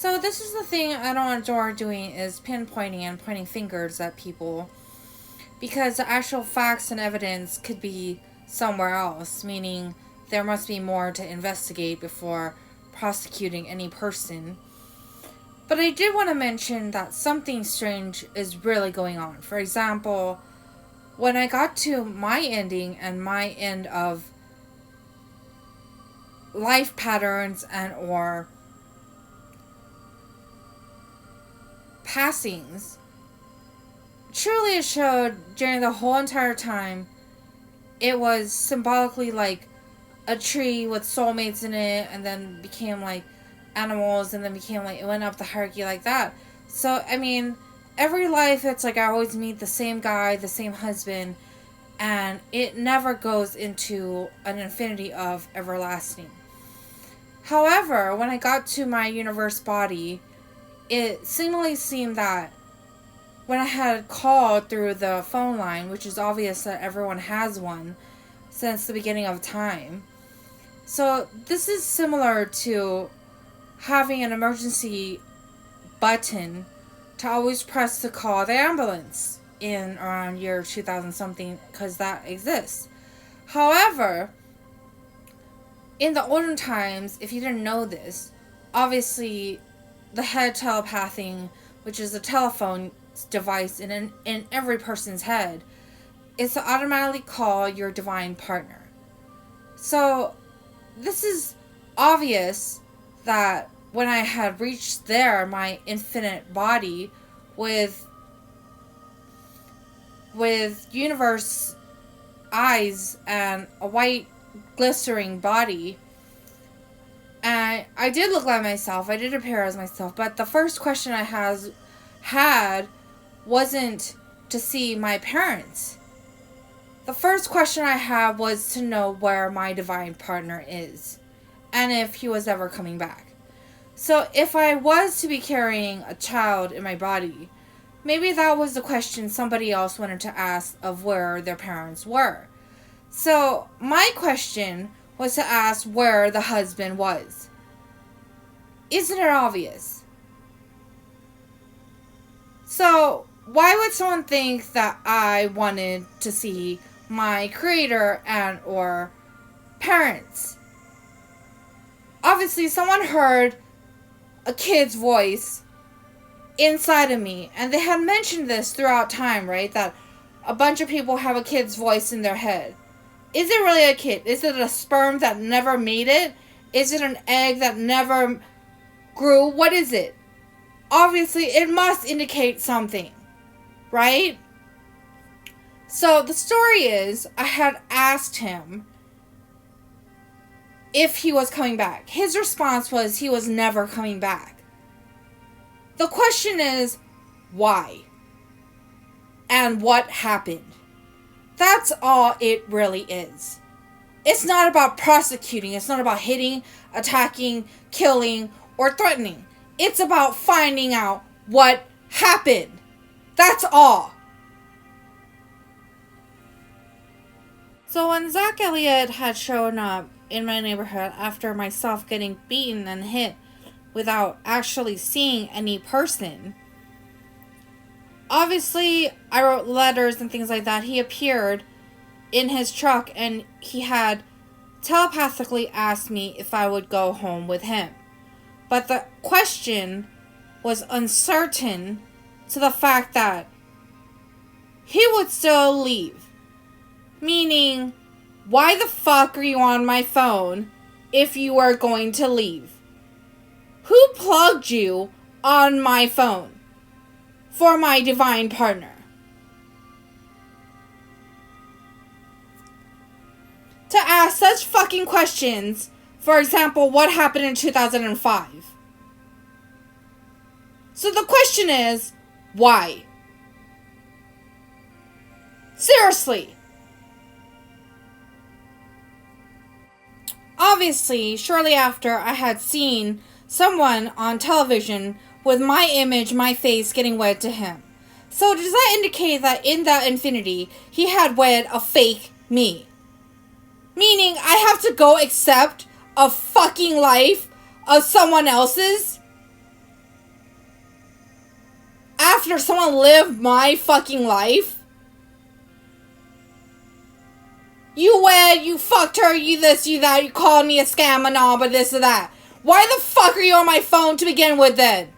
So this is the thing I don't enjoy doing, is pinpointing and pointing fingers at people, because the actual facts and evidence could be somewhere else, meaning there must be more to investigate before prosecuting any person. But I did want to mention that something strange is really going on. For example, when I got to my ending and my end of life patterns and or passings, truly it showed during the whole entire time it was symbolically like a tree with soulmates in it, and then became like animals, and then became like, it went up the hierarchy like that. So I mean, every life it's like I always meet the same guy, the same husband, and it never goes into an infinity of everlasting. However, when I got to my universe body, it seemingly seemed that when I had called through the phone line, which is obvious that everyone has one since the beginning of time. So this is similar to having an emergency button to always press to call the ambulance in around year 2000 something, because that exists. However, in the olden times, if you didn't know this, obviously the head telepathing, which is a telephone device in every person's head, is to automatically call your divine partner. So this is obvious that when I had reached there, my infinite body with universe eyes and a white glistering body, and I did look like myself, I did appear as myself, but the first question I had wasn't to see my parents. The first question I had was to know where my divine partner is, and if he was ever coming back. So if I was to be carrying a child in my body, maybe that was the question somebody else wanted to ask, of where their parents were. So my question was to ask where the husband was. Isn't it obvious? So why would someone think that I wanted to see my creator and or parents? Obviously someone heard a kid's voice inside of me, and they had mentioned this throughout time, right? That a bunch of people have a kid's voice in their head. Is it really a kid? Is it a sperm that never made it? Is it an egg that never grew? What is it? Obviously it must indicate something, right? So the story is, I had asked him if he was coming back. His response was he was never coming back. The question is, why? And what happened? That's all it really is. It's not about prosecuting. It's not about hitting, attacking, killing, or threatening. It's about finding out what happened. That's all. So when Zach Elliott had shown up in my neighborhood after myself getting beaten and hit without actually seeing any person, obviously I wrote letters and things like that. He appeared in his truck and he had telepathically asked me if I would go home with him. But the question was uncertain to the fact that he would still leave. Meaning, why the fuck are you on my phone if you are going to leave? Who plugged you on my phone for my divine partner? To ask such fucking questions, for example, what happened in 2005? So the question is, why? Seriously. Obviously, shortly after, I had seen someone on television with my image, my face getting wed to him. So does that indicate that in that infinity, he had wed a fake me? Meaning I have to go accept a fucking life of someone else's? after someone lived my fucking life? You wed, you fucked her, you this, you that, you called me a scam and all, but this or that. Why the fuck are you on my phone to begin with then?